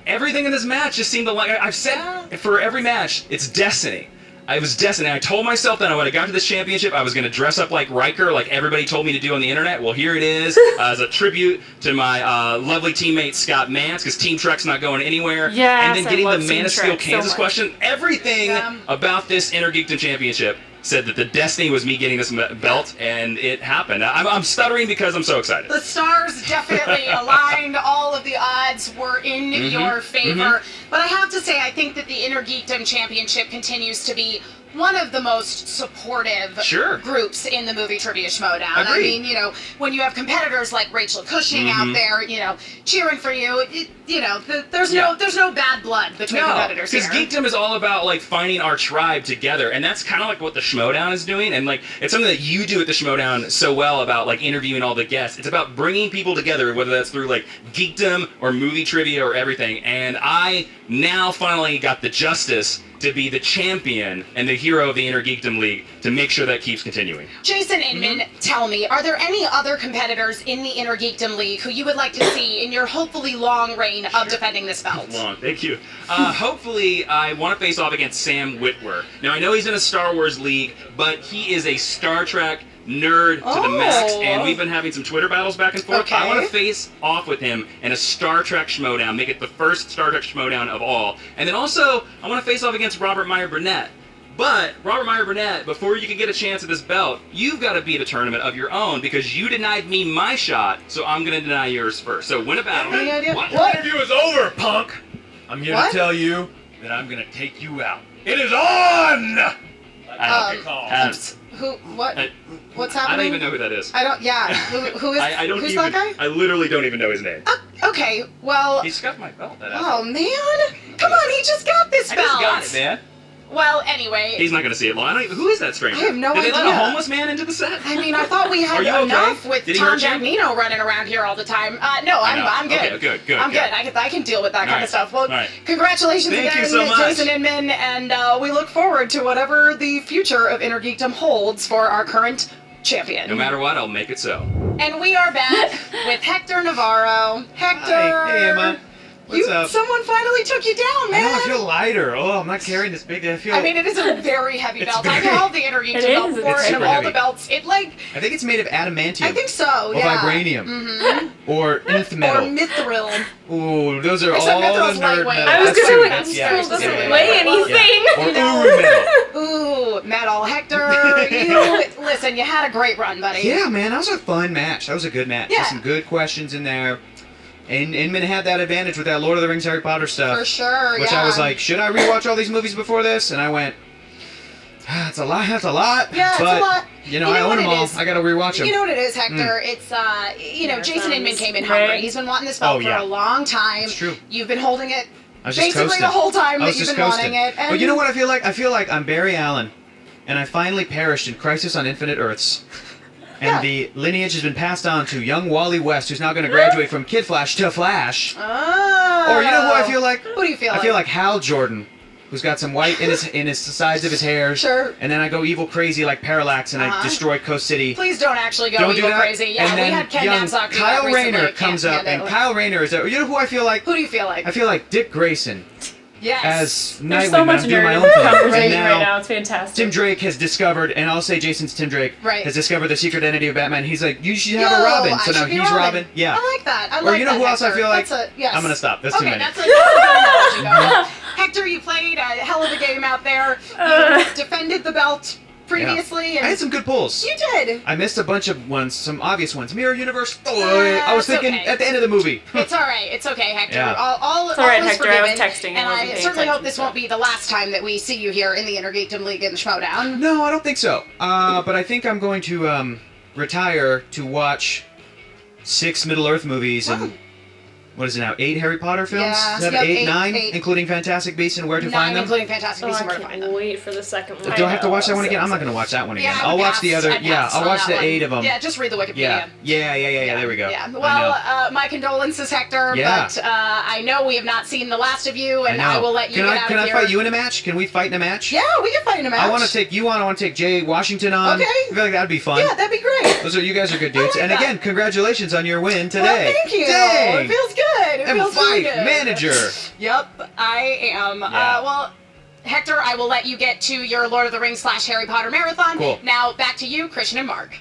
everything in this match just seemed to I've said for every match, it's destiny. It was destiny. I told myself that when I got to this championship, I was going to dress up like Riker, like everybody told me to do on the internet. Well, here it is, as a tribute to my lovely teammate Scott Mance, because Team Trek's not going anywhere. Yes, and then getting the Team Man of Steel Trek Kansas so question. Everything about this Innergeekdom Championship said that the destiny was me getting this belt, and it happened. I'm stuttering because I'm so excited. The stars definitely aligned. All of the odds were in your favor. But I have to say, I think that the Innergeekdom Championship continues to be one of the most supportive groups in the Movie Trivia Schmoedown. I mean, you know, when you have competitors like Rachel Cushing out there, you know, cheering for you, there's no bad blood between competitors here. Because Geekdom is all about like finding our tribe together, and that's kind of like what the Schmoedown is doing, and like it's something that you do at the Schmoedown so well about like interviewing all the guests. It's about bringing people together, whether that's through like Geekdom or movie trivia or everything. And I now finally got the justice to be the champion and the hero of the Innergeekdom League to make sure that keeps continuing. Jason Inman, tell me, are there any other competitors in the Innergeekdom League who you would like to see in your hopefully long reign of defending this belt? Long, thank you. Hopefully, I want to face off against Sam Witwer. Now, I know he's in a Star Wars league, but he is a Star Trek nerd to the max, and we've been having some Twitter battles back and forth. I want to face off with him in a Star Trek Schmoedown, make it the first Star Trek Schmoedown of all. And then also, I want to face off against Robert Meyer Burnett. But, Robert Meyer Burnett, before you can get a chance at this belt, you've got to beat a tournament of your own, because you denied me my shot, so I'm going to deny yours first. So, win a battle. What? The interview is over, punk! I'm here to tell you that I'm going to take you out. It is on! What's happening? I don't even know who that is. Who is, who's that guy? I literally don't even know his name. Okay, well... He scuffed my belt, that Oh, man! Come on, he just got this belt! I just got it, man. Well, anyway... He's not going to see it long. Who is that stranger? I have no idea. Did they let a homeless man into the set? I mean, I thought we had enough with Tom Jagnino running around here all the time. No, I'm good. Okay, good. I'm good. I can deal with that kind of stuff. Well, congratulations Thank again, you so much. Jason Inman, and we look forward to whatever the future of Innergeekdom holds for our current champion. No matter what, I'll make it so. And we are back with Hector Navarro. Hector! Hi. Hey, Emma. What's up? Someone finally took you down, man. I know, I feel lighter. Oh, I'm not carrying this big. I mean, it is a very heavy belt. I've held the Innergeekdom belt before, It's and of super all heavy. the belts, it like... I think it's made of adamantium. I think so, or yeah. vibranium. Or nth metal. Or mithril. Ooh, those are Except all mithril's the nerd lightweight. metal. I was That's gonna true. like, That's- mithril doesn't yeah. weigh anything. Or You know? uru metal. Ooh, metal. Hector, you... Listen, you had a great run, buddy. Yeah, man, that was a fun match. That was a good match. Yeah. There's some good questions in there. And Inman had that advantage with that Lord of the Rings, Harry Potter stuff. For sure, Which yeah. I was like, should I rewatch all these movies before this? And I went, that's a lot. That's a lot. Yeah, it's but, a lot. You know, I own what them it all. is? I got to rewatch them. You know what it is, Hector? It's, Jason Inman came in Right. hungry. He's been wanting this belt Oh, yeah. for a long time. It's true. You've been holding it I was just basically coasting. the whole time I that was you've just been coasting. wanting it. And But you know what I feel like? I feel like I'm Barry Allen, and I finally perished in Crisis on Infinite Earths. And the lineage has been passed on to young Wally West, who's now going to graduate from Kid Flash to Flash. Oh. Or you know who I feel like? Who do you feel like? I feel like Hal Jordan, who's got some white in the sides of his hair. Sure. And then I go evil crazy like Parallax, and I destroy Coast City. Please don't actually go Don't do evil that. crazy. Yeah, and we then had Ken young Namsock do Kyle that recently. Rayner Can't comes up, handle and it. Kyle Rayner is there. You know who I feel like? Who do you feel like? I feel like Dick Grayson. Yes. As Nightwing, There's so much I'm doing my nerd own thing. conversation And right now. It's fantastic. Tim Drake has discovered, and I'll say Jason's Tim Drake, Right. has discovered the secret identity of Batman. He's like, you should have Yo, a Robin. So I now should be he's Robin. Yeah. I like that. I Or like you know that, who else I Hector. feel like? That's a, yes. I'm going to stop. That's too Okay, many. that's a good analogy, though. Hector, you played a hell of a game out there. You defended the belt previously. Yeah. And I had some good pulls. You did. I missed a bunch of ones, some obvious ones. Mirror Universe. Oh, I it's was thinking okay. at the end of the movie. It's all right. It's okay, Hector. Yeah. All It's all right, is Hector. I was forgiven, texting. And I wasn't I paying certainly hope attention, this so. won't be the last time that we see you here in the Innergeekdom League in Schmoedown. No, I don't think so. But I think I'm going to retire to watch 6 Middle-earth movies and what is it now? 8 Harry Potter films? Yeah, Is that yep, 8, eight, 9, eight. including Fantastic Beasts and Where to 9, Find Them? including Fantastic Oh, Beasts I and Where to can't Find Them. wait for the second one. Do I have to watch that one So again? I'm not excited. going to watch that one again. Yeah, I'll watch the other. I Yeah, passed I'll on watch that the one. 8 of them. Yeah, just read the Wikipedia. Yeah. There we go. Yeah. I know. Well, my condolences, Hector. Yeah. But I know we have not seen the last of you, and I know. I will let you Can get I, out can of I here. fight you in a match? Can we fight in a match? Yeah, we can fight in a match. I want to take you on. I want to take Jay Washington on. Okay. I feel like that'd be fun. Yeah, that'd be great. You guys are good dudes. like And that. again, congratulations on your win today. Well, thank you. Dang. It feels good. It And feels really fight good. manager. Yep, I am. Yeah. Well, Hector, I will let you get to your Lord of the Rings / Harry Potter marathon. Cool. Now back to you, Christian and Mark.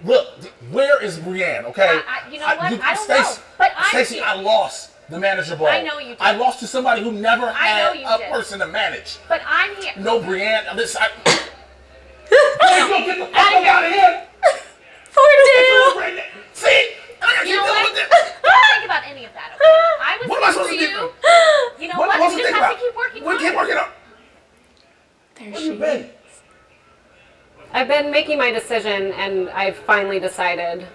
Look, where is Brienne? Okay. You know what? I don't know. But Stacey, I lost the manager ball. I know you did. I lost to somebody who never I had know you a did. person to manage. But I'm here. No, Brienne. Listen, get the fuck out of here. Poor Dale. See? You know what? Don't think about any of that, okay? I was What am I here supposed for to you. do? You know What what? am I supposed You to just think have about? to keep working We on keep it. working on. There Where she you been? I've been making my decision, and I've finally decided.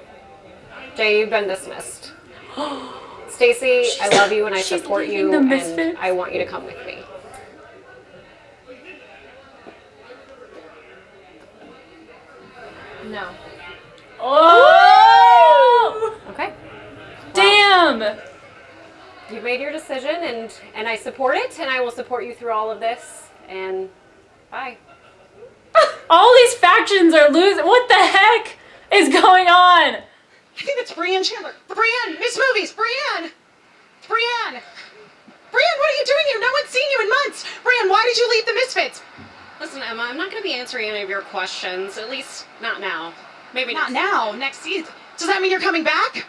Jay, you've been dismissed. Stacey, I love you and I she's support leaving you, the and Misfits? I want you to come with me. No. Oh! Okay. Damn! You've made your decision, and I support it, and I will support you through all of this. And bye. All these factions are losing. What the heck is going on? I think that's Brienne Chandler. Brienne, Miss Movies, Brienne! Brienne! Brienne, what are you doing here? No one's seen you in months! Brienne, why did you leave the Misfits? Listen, Emma, I'm not going to be answering any of your questions, at least not now. Maybe Not next now, next season. Does that mean you're coming back?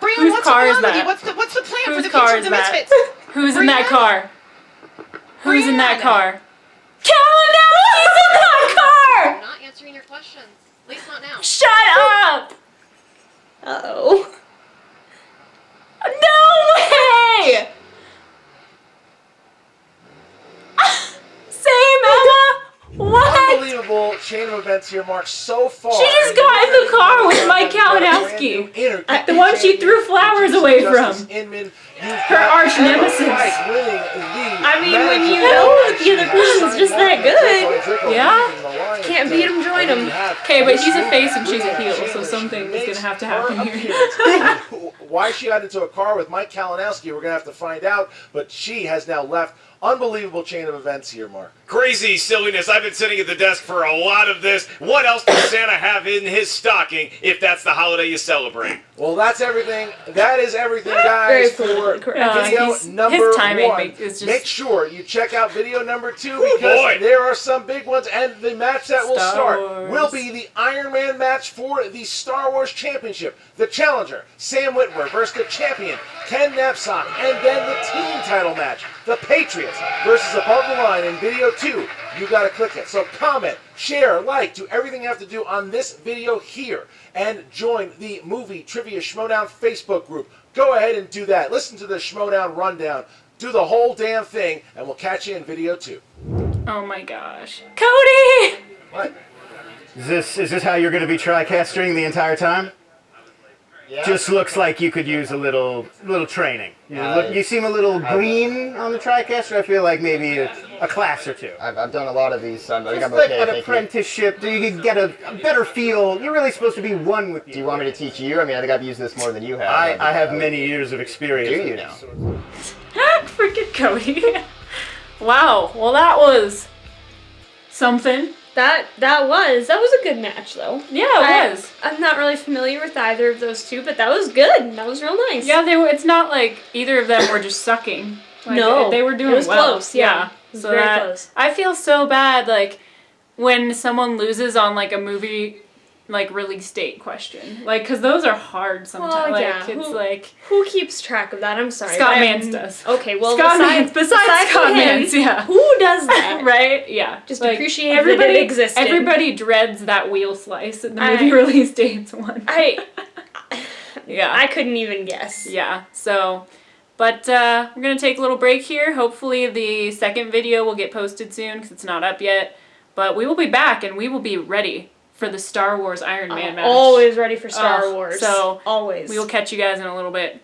Brienne, Whose what's car going is on with that? you? What's the plan for Whose the car future is of the that? Misfits? Who's in that Brienne? car? Who's in that Brienne. car? Kalinowski's in that car! I'm not answering your questions. At least not now. Shut up! Uh-oh. No way! Same, Emma! What? Unbelievable chain of events here, Mark, so far. She just got in the car with Mike Kalinowski. The one she threw flowers away from. Her arch nemesis. I mean, when you know that the other person's just that good, yeah, can't beat him, join him. Okay, but he's a face and she's a heel, so something is gonna have to happen here. Why she got into a car with Mike Kalinowski, we're going to have to find out, but she has now left unbelievable chain of events here, Mark. Crazy silliness. I've been sitting at the desk for a lot of this. What else does Santa have in his stocking if that's the holiday you celebrate? Well, that's everything. That is everything, guys, for video number one. Make sure you check out video number 2 because there are some big ones, and the match that will start will be the Iron Man match for the Star Wars Championship. The challenger, Sam Witwer, versus the champion, Ken Knapsack, and then the team title match, the Patriots versus Above the Line in video 2. You gotta click it. So comment, share, like, do everything you have to do on this video here, and join the Movie Trivia Schmoedown Facebook group. Go ahead and do that. Listen to the Schmoedown rundown. Do the whole damn thing, and we'll catch you in video 2. Oh my gosh. Cody! What? Is this how you're going to be TriCastering the entire time? Yeah. Just looks like you could use a little training. You seem a little green on the TriCaster. I feel like maybe a class or two. I've done a lot of these, so I think Just I'm like okay. an apprenticeship, you can get a better feel. You're really supposed to be one with you. Do you want me to teach you? I mean, I think I've used this more than you have. I have many years of experience. Do you now? Freaking Cody. Wow. Well, that was something. That was a good match, though. Yeah, it was. I'm not really familiar with either of those two, but that was good. That was real nice. Yeah, it's not like either of them were just sucking. Like, no, they were doing it was well. close. Yeah, it was so very close. I feel so bad, like when someone loses on like a movie like release date question, like because those are hard sometimes. Oh, like, yeah. it's who keeps track of that? I'm sorry. Scott but Mans does. Okay, well besides Scott him, Mans, yeah. Who does that? Right? Yeah. Just like, appreciate everybody that it existed. Everybody dreads that wheel slice at the movie release dates one. Yeah. I couldn't even guess. Yeah. So, but we're gonna take a little break here. Hopefully the second video will get posted soon because it's not up yet. But we will be back and we will be ready for the Star Wars Iron Man match. Always ready for Star Wars. So always. We will catch you guys in a little bit.